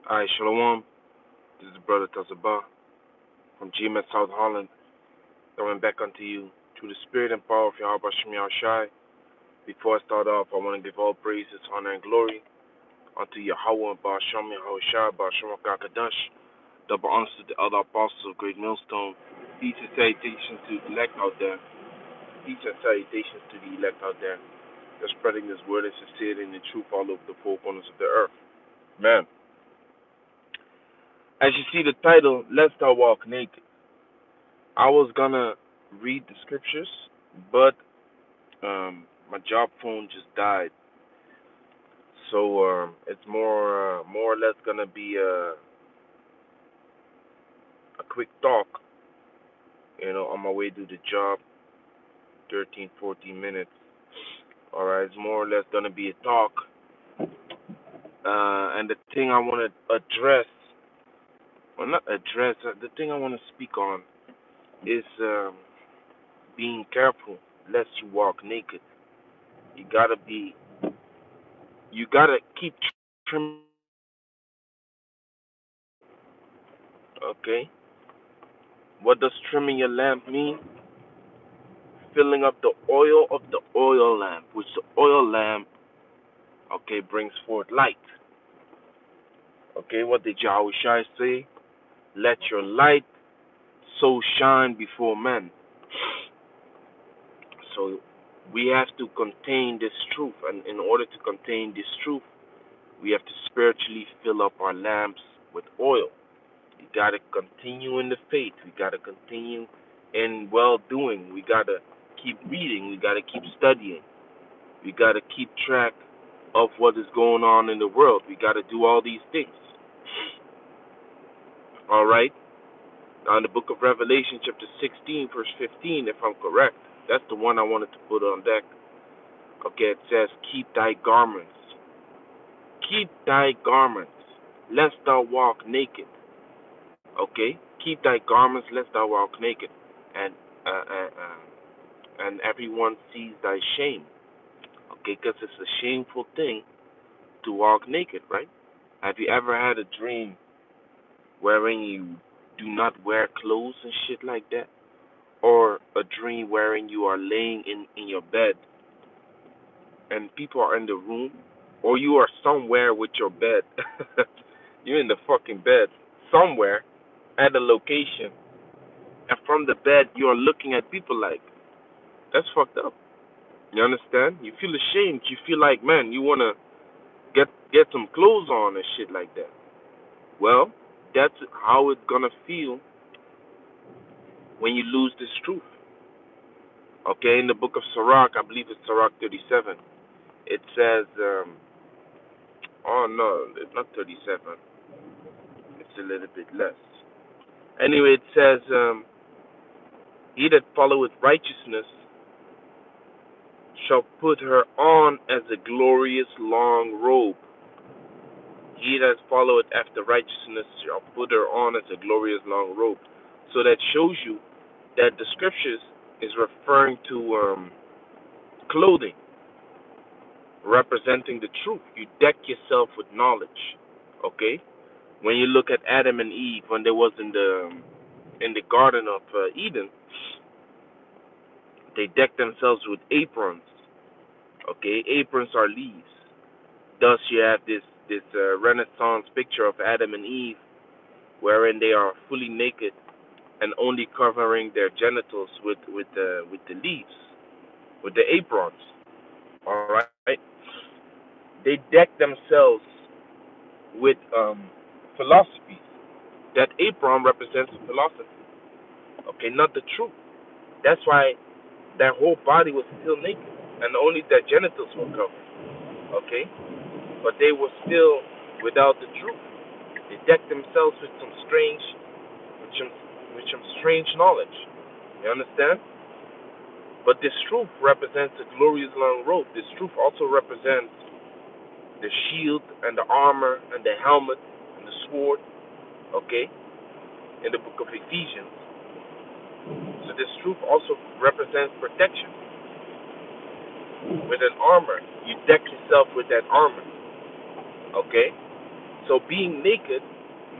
Hi, Shalom. This is Brother Tazaba from GMS South Holland, coming back unto you through the spirit and power of Yahweh Shem Shai. Before I start off, I want to give all praises, honor, and glory unto Yahweh and Ba'ashem Yahushai, Ba'ashem Kakadash. Double honors to the other apostles of Great Millstone. Peace and salutations to the elect out there. Peace and salutations to the elect out there. They're spreading this word and sincerity and the truth all over the four corners of the earth. Man, as you see the title, Let's Not Walk Naked. I was gonna read the scriptures, but my job phone just died, so it's more or less gonna be a quick talk. On my way to the job, 13, 14 minutes. All right, it's more or less gonna be a talk. And the thing I want to address, well, not address, the thing I want to speak on is being careful lest you walk naked. You gotta be, you gotta keep trimming. Okay. What does trimming your lamp mean? Filling up the oil of the oil lamp, which the oil lamp, okay, brings forth light. Okay, what did Yahushua say? Let your light so shine before men. So we have to contain this truth, and in order to contain this truth, we have to spiritually fill up our lamps with oil. We got to continue in the faith. We got to continue in well doing. We got to keep reading. We got to keep studying. We got to keep track of what is going on in the world. We got to do all these things. All right? Now, in the book of Revelation, chapter 16, verse 15, if I'm correct, that's the one I wanted to put on deck. Okay, it says, keep thy garments. Keep thy garments, lest thou walk naked. Okay? Keep thy garments, lest thou walk naked. And uh, uh, uh, and everyone sees thy shame. Okay, because it's a shameful thing to walk naked, right? Have you ever had a dream wherein you do not wear clothes and shit like that? Or a dream wherein you are laying in your bed and people are in the room? Or you are somewhere with your bed. You're in the fucking bed somewhere at a location. And from the bed, you are looking at people like, that's fucked up. You understand? You feel ashamed. You feel like, man, you want to get some clothes on and shit like that. Well, that's how it's gonna feel when you lose this truth. Okay, in the book of Sirach, I believe it's Sirach 37. It says, oh no, it's not 37. It's a little bit less. Anyway, it says, he that followeth righteousness shall put her on as a glorious long robe. He that followeth after righteousness shall put her on as a glorious long robe. So that shows you that the scriptures is referring to clothing, representing the truth. You deck yourself with knowledge. Okay? When you look at Adam and Eve when they was in the Garden of Eden, they decked themselves with aprons. Okay? Aprons are leaves. Thus you have this Renaissance picture of Adam and Eve wherein they are fully naked and only covering their genitals with the leaves, with the aprons. All right, they deck themselves with philosophies. That apron represents philosophy. Okay, not the truth. That's why their whole body was still naked, and only their genitals were covered. Okay, but they were still without the truth. They decked themselves with some strange knowledge. You understand? But this truth represents a glorious long road. This truth also represents the shield and the armor and the helmet and the sword, okay, in the book of Ephesians. So this truth also represents protection. With an armor, you deck yourself with that armor, okay? So being naked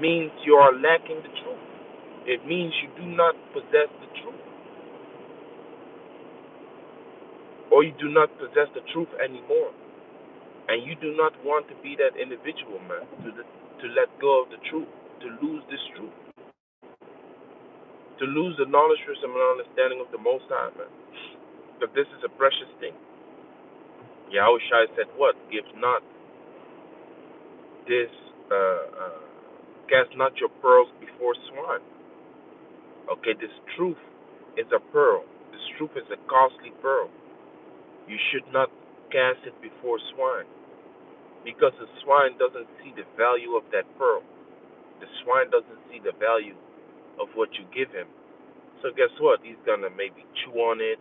means you are lacking the truth. It means you do not possess the truth, or you do not possess the truth anymore. And you do not want to be that individual, man, to let go of the truth, to lose this truth, to lose the knowledge, wisdom, and understanding of the Most High, man. But this is a precious thing. Yahushua said, "What? Give not this, cast not your pearls before swine." Okay, this truth is a pearl. This truth is a costly pearl. You should not cast it before swine, because the swine doesn't see the value of that pearl. The swine doesn't see the value of what you give him. So guess what? He's gonna maybe chew on it.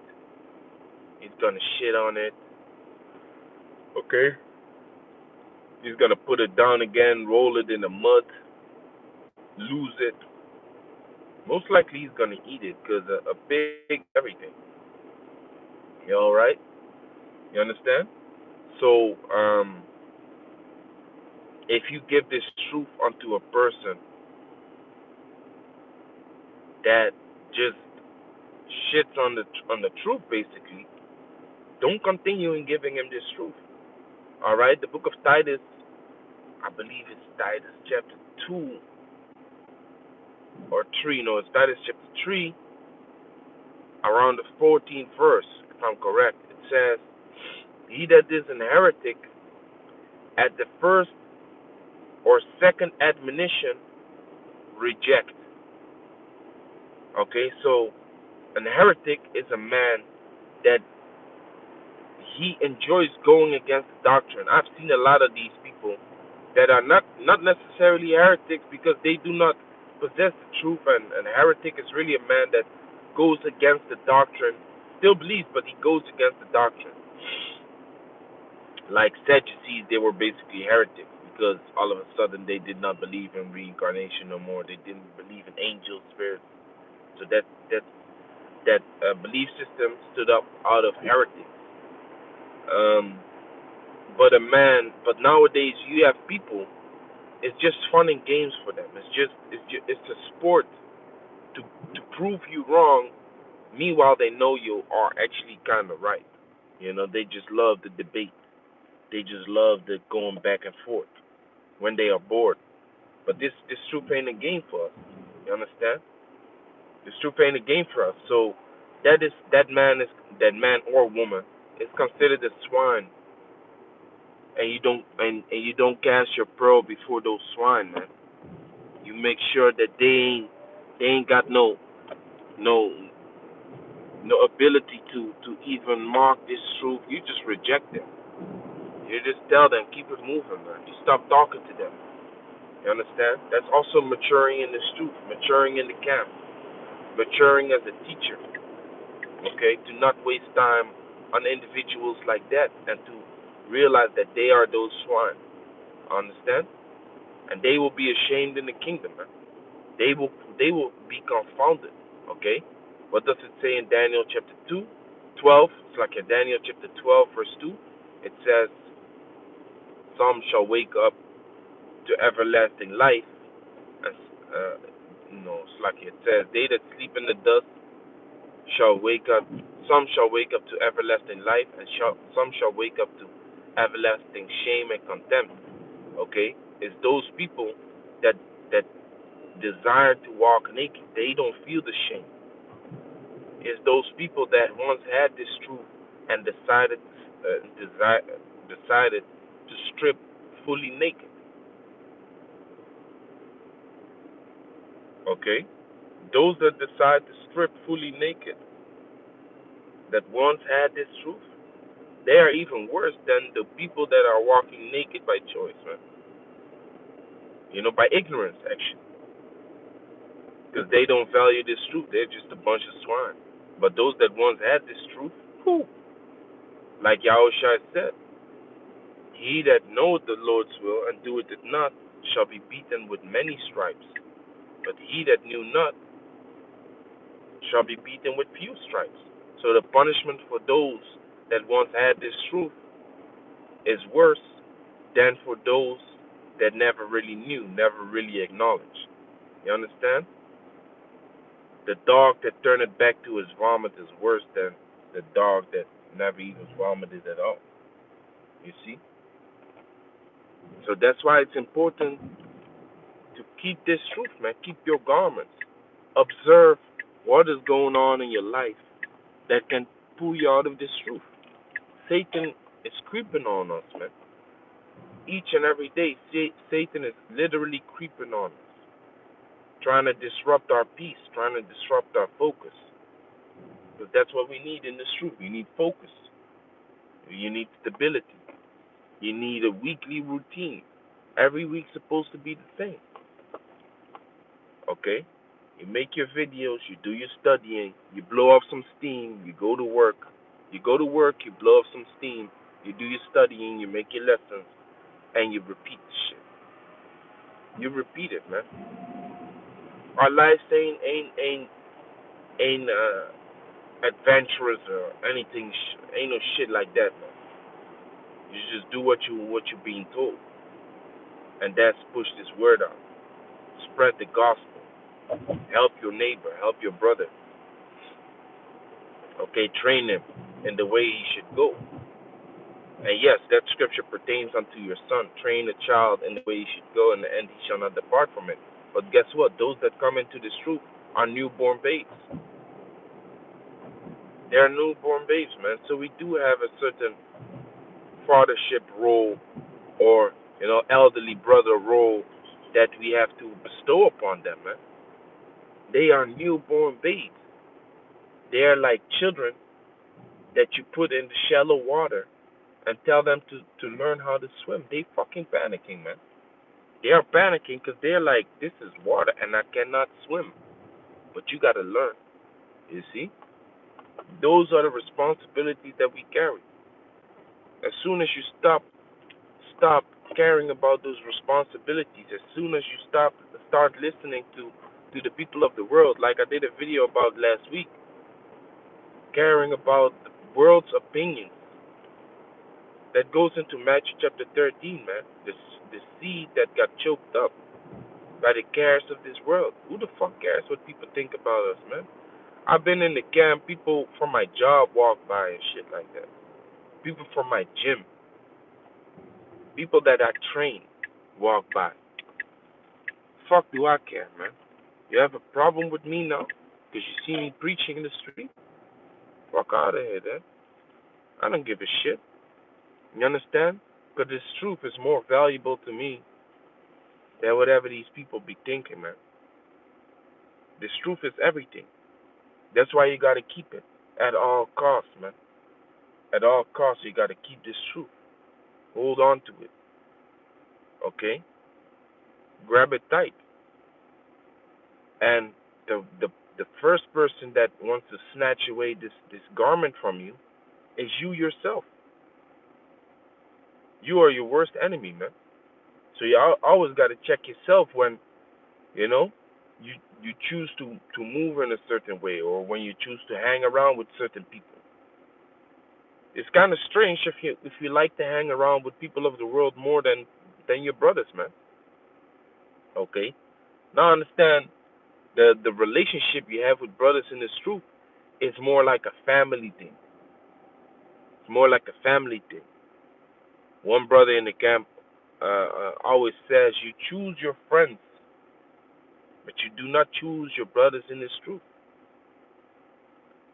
He's gonna shit on it. Okay. He's gonna put it down again, roll it in the mud, lose it. Most likely he's gonna eat it because a big everything. You all right? You understand? So if you give this truth unto a person that just shits on the truth, basically, don't continue in giving him this truth. All right? The book of Titus, I believe it's Titus chapter 2 or 3. No, it's Titus chapter 3, around the 14th verse, if I'm correct. It says, "He that is an heretic at the first or second admonition reject." Okay, so an heretic is a man that he enjoys going against the doctrine. I've seen a lot of these people that are not necessarily heretics because they do not possess the truth, and a heretic is really a man that goes against the doctrine, still believes, but he goes against the doctrine. Like Sadducees, they were basically heretics because all of a sudden they did not believe in reincarnation no more. They didn't believe in angels, spirits. So that belief system stood up out of heretics. Um, but nowadays you have people. It's just fun and games for them. It's a sport to prove you wrong. Meanwhile, they know you are actually kind of right. They just love the debate. They just love the going back and forth when they are bored. But this truth ain't a game for us. You understand? This truth ain't a game for us. So that man or woman is considered a swine, and you don't cast your pearl before those swine, man. You make sure that they ain't got no no ability to even mark this truth. You just reject them. You just tell them, keep it moving, man. You stop talking to them. You understand? That's also maturing in this truth, maturing in the camp, maturing as a teacher. Okay? Do not waste time on individuals like that, and to realize that they are those swine. Understand? And they will be ashamed in the kingdom, man. They will be confounded. Okay? What does it say in Daniel chapter 2:12? It's like in Daniel chapter 12, verse 2. It says, "Some shall wake up to everlasting life." And, it's like it says, "They that sleep in the dust shall wake up. Some shall wake up to everlasting life, and some shall wake up to everlasting shame and contempt." Okay? It's those people that that desire to walk naked. They don't feel the shame. It's those people that once had this truth and decided to strip fully naked. Okay, those that decide to strip fully naked, that once had this truth, they are even worse than the people that are walking naked by choice, man. By ignorance, actually, because they don't value this truth. They're just a bunch of swine. But those that once had this truth, whew, like Yahushua said, "He that knoweth the Lord's will and doeth it not shall be beaten with many stripes. But he that knew not shall be beaten with few stripes." So the punishment for those that once had this truth is worse than for those that never really knew, never really acknowledged. You understand? The dog that turned it back to his vomit is worse than the dog that never even vomited at all. You see? So that's why it's important to keep this truth, man. Keep your garments. Observe what is going on in your life that can pull you out of this truth. Satan is creeping on us, man. Each and every day, Satan is literally creeping on us, trying to disrupt our peace, trying to disrupt our focus. Because that's what we need in this truth. We need focus. You need stability. You need a weekly routine. Every week's supposed to be the same. Okay? You make your videos, you do your studying, you blow off some steam, you go to work. You go to work, you blow off some steam, you do your studying, you make your lessons, and you repeat the shit. You repeat it, man. Our lives ain't adventurous or anything. Ain't no shit like that, man. You just do what you're being told, and that's push this word out. Spread the gospel. Help your neighbor. Help your brother. Okay, train him in the way he should go. And yes, that scripture pertains unto your son. Train a child in the way he should go, and the end he shall not depart from it. But guess what? Those that come into this truth are newborn babes. They're newborn babes, man. So we do have a certain fathership role, or elderly brother role that we have to bestow upon them, man. They are newborn babes. They are like children that you put in the shallow water and tell them to learn how to swim. They fucking panicking, man. They are panicking because they're like, this is water and I cannot swim. But you got to learn. You see? Those are the responsibilities that we carry. As soon as you stop caring about those responsibilities, as soon as you start listening to the people of the world, like I did a video about last week, caring about the world's opinions, that goes into Matthew chapter 13, man. The seed that got choked up by the cares of this world. Who the fuck cares what people think about us, man? I've been in the camp, people from my job walk by and shit like that. People from my gym, people that I train walk by. Fuck do I care, man? You have a problem with me now? Because you see me preaching in the street? Fuck out of here, then. I don't give a shit. You understand? Because this truth is more valuable to me than whatever these people be thinking, man. This truth is everything. That's why you gotta keep it at all costs, man. At all costs, you gotta keep this truth. Hold on to it, okay? Grab it tight. And the first person that wants to snatch away this garment from you is you yourself. You are your worst enemy, man. So you always gotta check yourself when you know you choose to move in a certain way, or when you choose to hang around with certain people. It's kind of strange if you like to hang around with people of the world more than your brothers, man. Okay. Now understand the relationship you have with brothers in this truth is more like a family thing. It's more like a family thing. One brother in the camp always says, "You choose your friends, but you do not choose your brothers in this truth."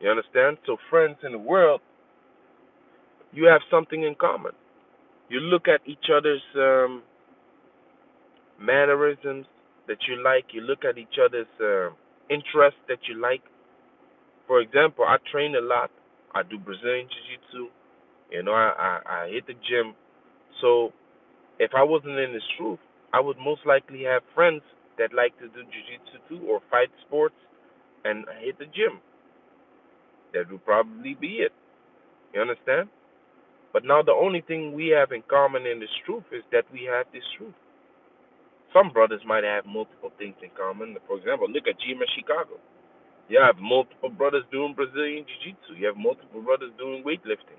You understand? So friends in the world, you have something in common. You look at each other's mannerisms that you like. You look at each other's interests that you like. For example, I train a lot. I do Brazilian Jiu-Jitsu. I hit the gym. So if I wasn't in this truth, I would most likely have friends that like to do Jiu-Jitsu too, or fight sports and hit the gym. That would probably be it. You understand? But now the only thing we have in common in this truth is that we have this truth. Some brothers might have multiple things in common. For example, look at GMS Chicago. You have multiple brothers doing Brazilian Jiu Jitsu. You have multiple brothers doing weightlifting.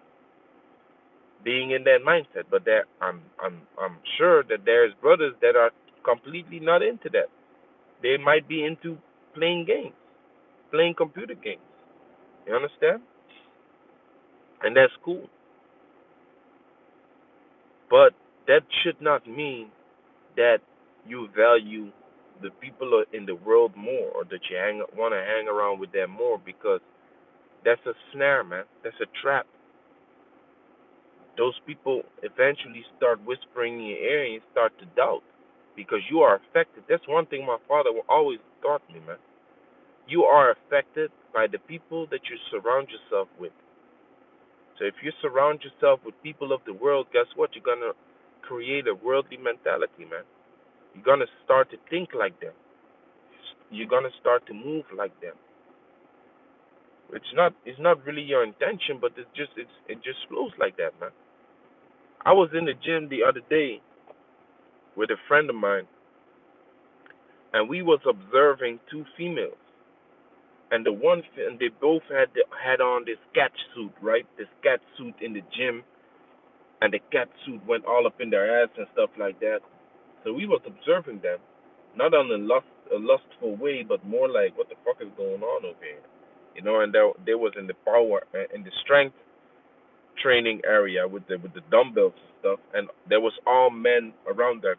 being in that mindset. But there, I'm sure that there's brothers that are completely not into that. They might be into playing games, playing computer games. You understand? And that's cool. But that should not mean that you value the people in the world more, or that you want to hang around with them more, because that's a snare, man. That's a trap. Those people eventually start whispering in your ear and you start to doubt because you are affected. That's one thing my father always taught me, man. You are affected by the people that you surround yourself with. So if you surround yourself with people of the world, guess what? You're going to create a worldly mentality, man. You're going to start to think like them. You're going to start to move like them. It's not really your intention, but it just flows like that, man. I was in the gym the other day with a friend of mine, and we was observing two females, and and they both had on this cat suit, right? This cat suit in the gym, and the cat suit went all up in their ass and stuff like that. So we was observing them, not on a lustful way, but more like, what the fuck is going on over here, And they was in the power, in the strength training area with the dumbbells and stuff, and there was all men around them.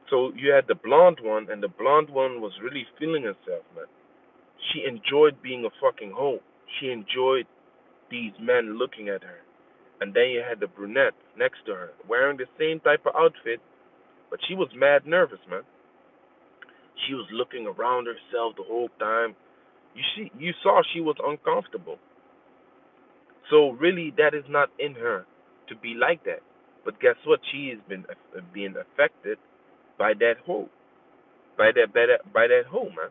So you had the blonde one, and the blonde one was really feeling herself, man. She enjoyed being a fucking hoe. She enjoyed these men looking at her. And then you had the brunette next to her, wearing the same type of outfit, but she was mad nervous, man. She was looking around herself the whole time. You saw she was uncomfortable. So really, that is not in her to be like that. But guess what? She has been being affected by that hoe, by that hoe, man.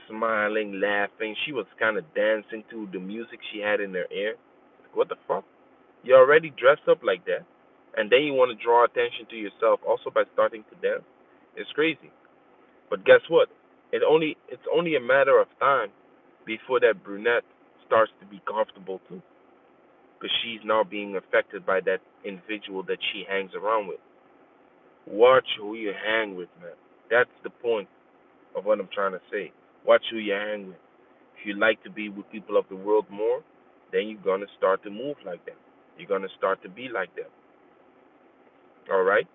Smiling, laughing. She was kind of dancing to the music she had in her ear. Like, what the fuck? You already dressed up like that, and then you want to draw attention to yourself also by starting to dance. It's crazy. But guess what? It's only a matter of time before that brunette starts to be comfortable too, because she's now being affected by that individual that she hangs around with. Watch who you hang with, man. That's the point of what I'm trying to say. Watch who you hang with. If you like to be with people of the world more, then you're gonna start to move like them. You're gonna start to be like them. All right?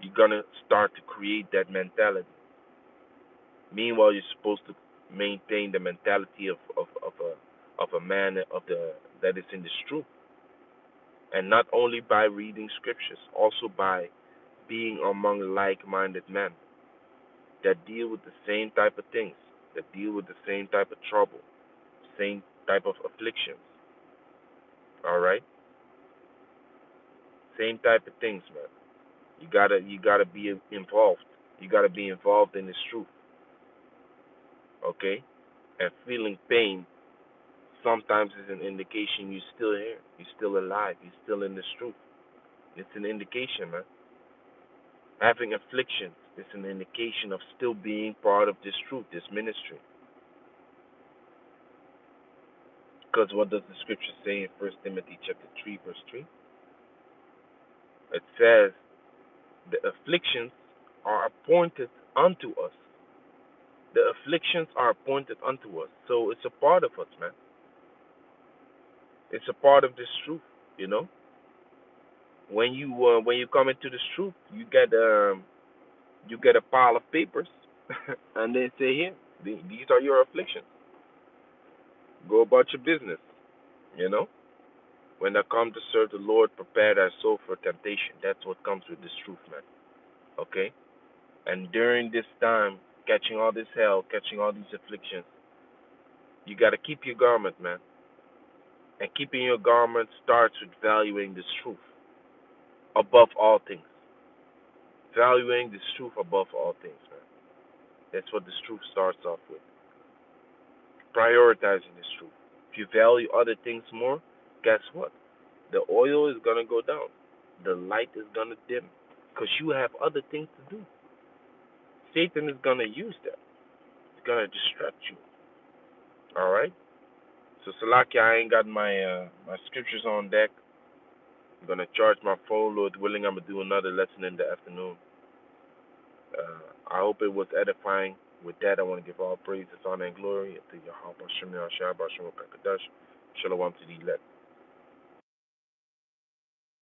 You're gonna start to create that mentality. Meanwhile, you're supposed to maintain the mentality of a man that is in the truth, and not only by reading scriptures, also by being among like-minded men that deal with the same type of things, that deal with the same type of trouble, same type of afflictions. All right, same type of things, man. You gotta be involved. You gotta be involved in this truth, okay? And feeling pain sometimes is an indication you're still here, you're still alive, you're still in this truth. It's an indication, man. Having afflictions is an indication of still being part of this truth, this ministry. Because what does the scripture say in 1 Timothy chapter 3, verse 3? It says, the afflictions are appointed unto us. The afflictions are appointed unto us. So it's a part of us, man. It's a part of this truth, you know. When you come into this truth, you get a pile of papers, and they say, here, these are your afflictions. Go about your business, you know. When I come to serve the Lord, prepare thy soul for temptation. That's what comes with this truth, man. Okay. And during this time, catching all this hell, catching all these afflictions, you got to keep your garment, man. And keeping your garment starts with valuing this truth above all things. Valuing this truth above all things, man. That's what this truth starts off with. Prioritizing this truth. If you value other things more, guess what? The oil is going to go down. The light is going to dim. Because you have other things to do. Satan is going to use that. It's going to distract you. All right? So Salaki, I ain't got my scriptures on deck. I'm gonna charge my phone, Lord willing. I'm gonna do another lesson in the afternoon. I hope it was edifying. With that, I want to give all praise, honor, and glory to Yahweh Shem Yahshua Shem Kakadash. Shalom to the elect.